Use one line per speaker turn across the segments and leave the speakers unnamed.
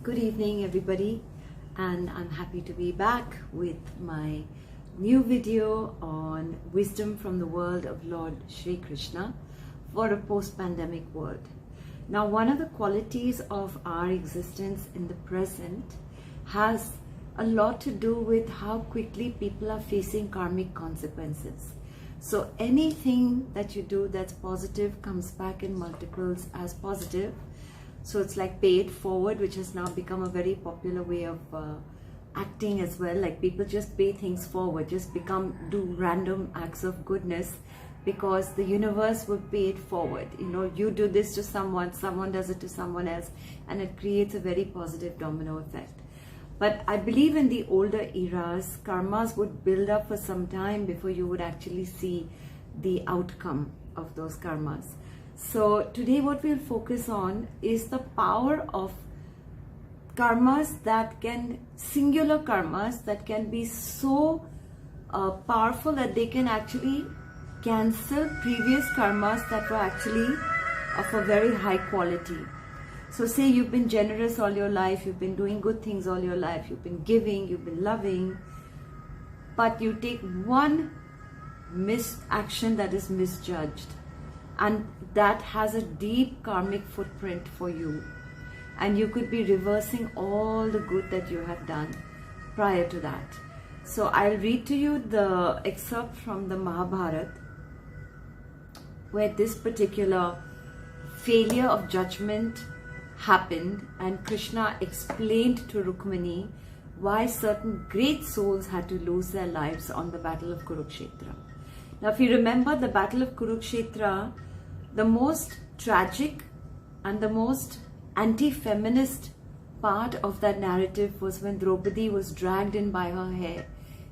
Good evening, everybody, and I'm happy to be back with my new video on wisdom from the world of Lord Shri Krishna for a post-pandemic world. Now, one of the qualities of our existence in the present has a lot to do with how quickly people are facing karmic consequences. So anything that you do that's positive comes back in multiples as positive. So it's like pay it forward, which has now become a very popular way of acting as well. Like people just pay things forward, just do random acts of goodness because the universe will pay it forward. You know, you do this to someone, someone does it to someone else, and it creates a very positive domino effect. But I believe in the older eras, karmas would build up for some time before you would actually see the outcome of those karmas. So today what we'll focus on is the power of singular karmas that can be so powerful that they can actually cancel previous karmas that were actually of a very high quality. So say you've been generous all your life, you've been doing good things all your life, you've been giving, you've been loving, but you take one missed action that is misjudged, and that has a deep karmic footprint for you, and you could be reversing all the good that you have done prior to that. So I'll read to you the excerpt from the Mahabharata where this particular failure of judgment happened, and Krishna explained to Rukmini why certain great souls had to lose their lives on the battle of Kurukshetra. Now, if you remember the battle of Kurukshetra, the most tragic and the most anti-feminist part of that narrative was when Draupadi was dragged in by her hair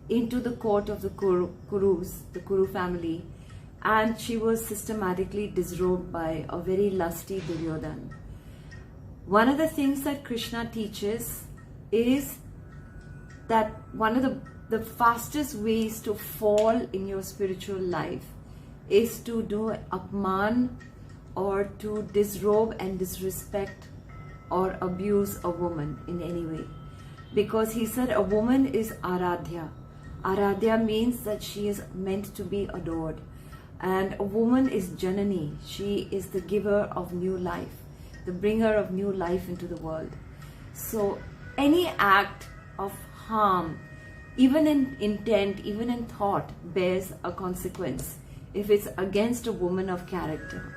into the court of the Kurus, the Kuru family, and she was systematically disrobed by a very lusty Duryodhana. One of the things that Krishna teaches is that one of the fastest ways to fall in your spiritual life is to do apman, or to disrobe and disrespect or abuse a woman in any way. Because he said a woman is Aradhya. Aradhya means that she is meant to be adored. And a woman is Janani. She is the giver of new life, the bringer of new life into the world. So any act of harm, even in intent, even in thought, bears a consequence if it's against a woman of character.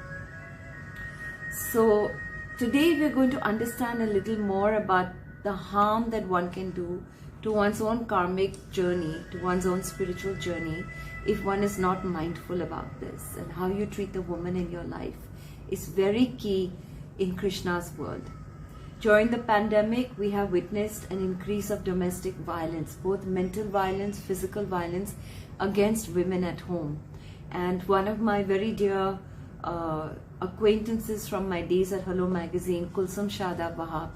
So today we're going to understand a little more about the harm that one can do to one's own karmic journey, to one's own spiritual journey, if one is not mindful about this. And how you treat the woman in your life is very key in Krishna's world. During the pandemic, we have witnessed an increase of domestic violence, both mental violence, physical violence against women at home. And one of my very dear acquaintances from my days at Hello Magazine, Kulsum Shada Wahab,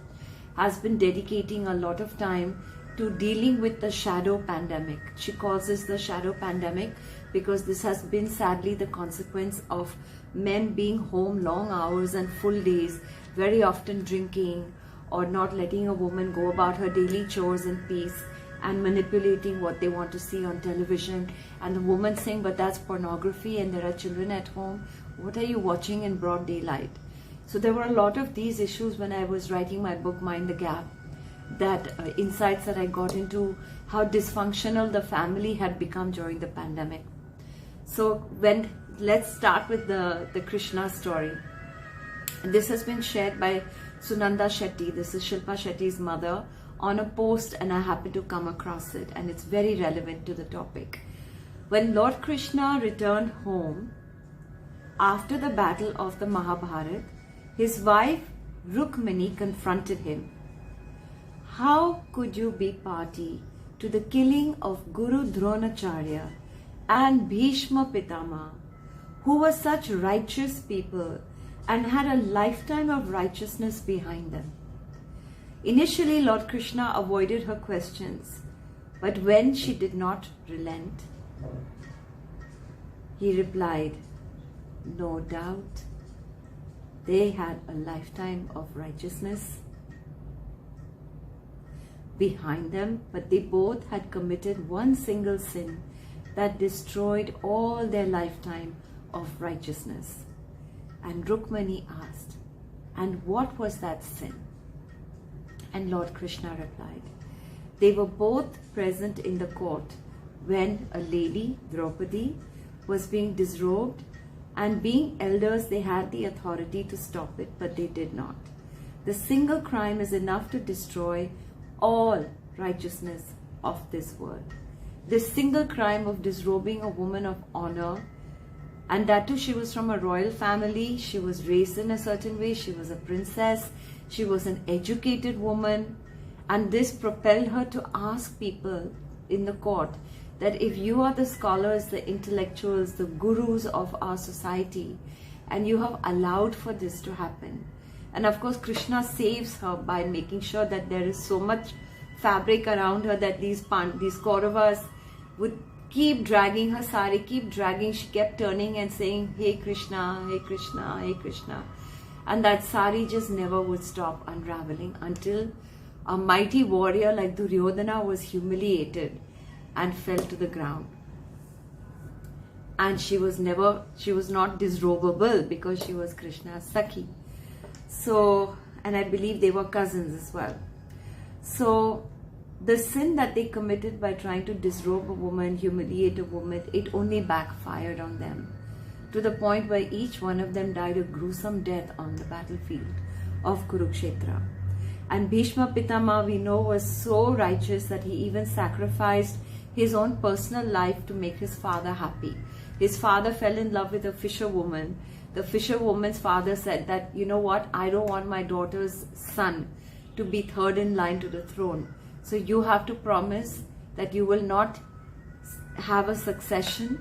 has been dedicating a lot of time to dealing with the shadow pandemic. She calls this the shadow pandemic because this has been sadly the consequence of men being home long hours and full days, very often drinking or not letting a woman go about her daily chores in peace, and manipulating what they want to see on television, and the woman saying, but that's pornography and there are children at home, what are you watching in broad daylight? So there were a lot of these issues when I was writing my book Mind the Gap, that insights that I got into how dysfunctional the family had become during the pandemic. So let's start with the Krishna story. And this has been shared by Sunanda Shetty. This is Shilpa Shetty's mother, on a post, and I happened to come across it, and it's very relevant to the topic. When Lord Krishna returned home after the battle of the Mahabharata, his wife Rukmini confronted him. How could you be party to the killing of Guru Dronacharya and Bhishma Pitama, who were such righteous people and had a lifetime of righteousness behind them? Initially, Lord Krishna avoided her questions, but when she did not relent, he replied, no doubt they had a lifetime of righteousness behind them, but they both had committed one single sin that destroyed all their lifetime of righteousness. And Rukmani asked, "And what was that sin?" And Lord Krishna replied, they were both present in the court when a lady, Draupadi, was being disrobed, and being elders, they had the authority to stop it, but they did not. The single crime is enough to destroy all righteousness of this world. This single crime of disrobing a woman of honor, and that too she was from a royal family, she was raised in a certain way, she was a princess, she was an educated woman, and this propelled her to ask people in the court that if you are the scholars, the intellectuals, the gurus of our society, and you have allowed for this to happen. And of course, Krishna saves her by making sure that there is so much fabric around her that these Kauravas would keep dragging her sari, keep dragging. She kept turning and saying, "Hey Krishna, hey Krishna, hey Krishna." And that sari just never would stop unraveling until a mighty warrior like Duryodhana was humiliated and fell to the ground. And she was not disrobable because she was Krishna's Sakhi. So, and I believe they were cousins as well. So, the sin that they committed by trying to disrobe a woman, humiliate a woman, it only backfired on them, to the point where each one of them died a gruesome death on the battlefield of Kurukshetra. And Bhishma Pitama, we know, was so righteous that he even sacrificed his own personal life to make his father happy. His father fell in love with a fisherwoman. The fisherwoman's father said that, "You know what, I don't want my daughter's son to be third in line to the throne. So you have to promise that you will not have a succession,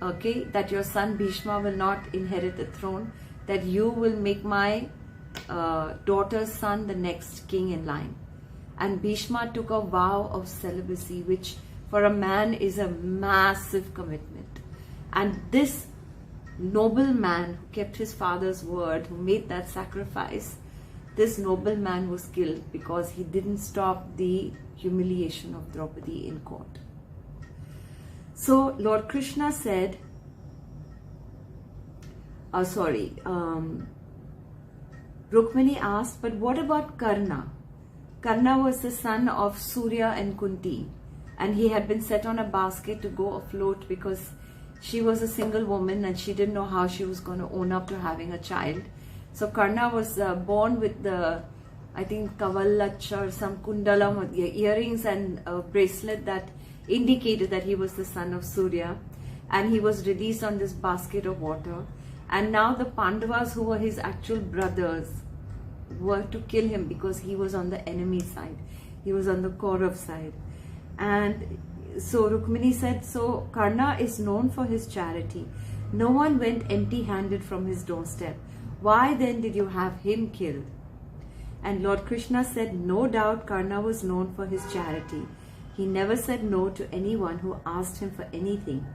okay, that your son Bhishma will not inherit the throne, that you will make my daughter's son the next king in line." And Bhishma took a vow of celibacy, which for a man is a massive commitment. And this noble man who kept his father's word, who made that sacrifice, this noble man was killed because he didn't stop the humiliation of Draupadi in court. So Lord Krishna said, Rukmani asked, "But what about Karna?" Karna was the son of Surya and Kunti, and he had been set on a basket to go afloat because she was a single woman and she didn't know how she was going to own up to having a child. So Karna was born with the, I think, Kavallach or some kundalam, earrings and a bracelet that indicated that he was the son of Surya, and he was released on this basket of water. And now the Pandavas, who were his actual brothers, were to kill him because he was on the enemy side. He was on the Kaurav side. And so Rukmini said, so Karna is known for his charity. No one went empty-handed from his doorstep. Why then did you have him killed? And Lord Krishna said, no doubt Karna was known for his charity. He never said no to anyone who asked him for anything.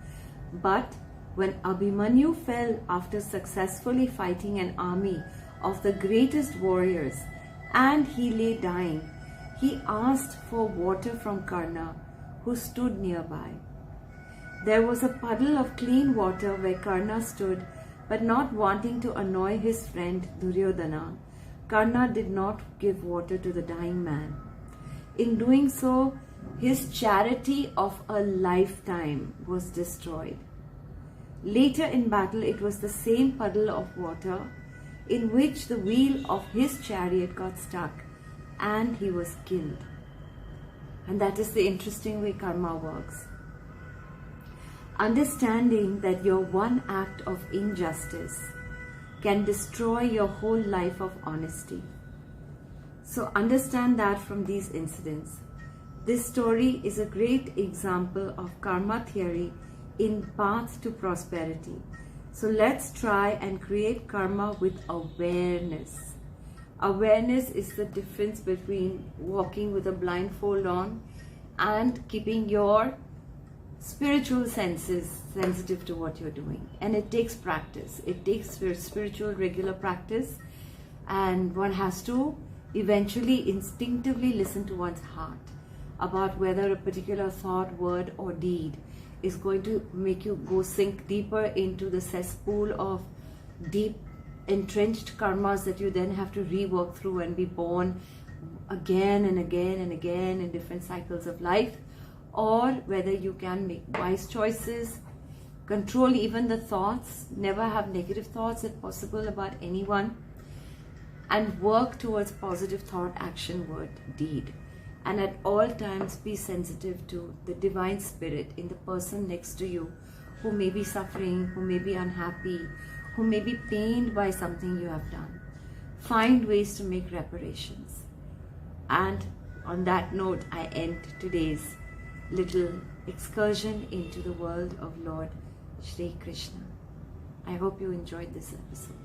But when Abhimanyu fell after successfully fighting an army of the greatest warriors and he lay dying, he asked for water from Karna, who stood nearby. There was a puddle of clean water where Karna stood, but not wanting to annoy his friend Duryodhana, Karna did not give water to the dying man. In doing so, his charity of a lifetime was destroyed. Later in battle, it was the same puddle of water in which the wheel of his chariot got stuck and he was killed. And that is the interesting way karma works. Understanding that your one act of injustice can destroy your whole life of honesty. So understand that from these incidents. This story is a great example of karma theory in path to prosperity. So let's try and create karma with awareness. Awareness is the difference between walking with a blindfold on and keeping your spiritual senses sensitive to what you're doing. And it takes practice. It takes spiritual regular practice, and one has to eventually instinctively listen to one's heart about whether a particular thought, word, or deed is going to make you go sink deeper into the cesspool of deep entrenched karmas that you then have to rework through and be born again and again and again in different cycles of life, or whether you can make wise choices, control even the thoughts, never have negative thoughts if possible about anyone, and work towards positive thought, action, word, deed. And at all times be sensitive to the divine spirit in the person next to you who may be suffering, who may be unhappy, who may be pained by something you have done. Find ways to make reparations. And on that note, I end today's little excursion into the world of Lord Shri Krishna. I hope you enjoyed this episode.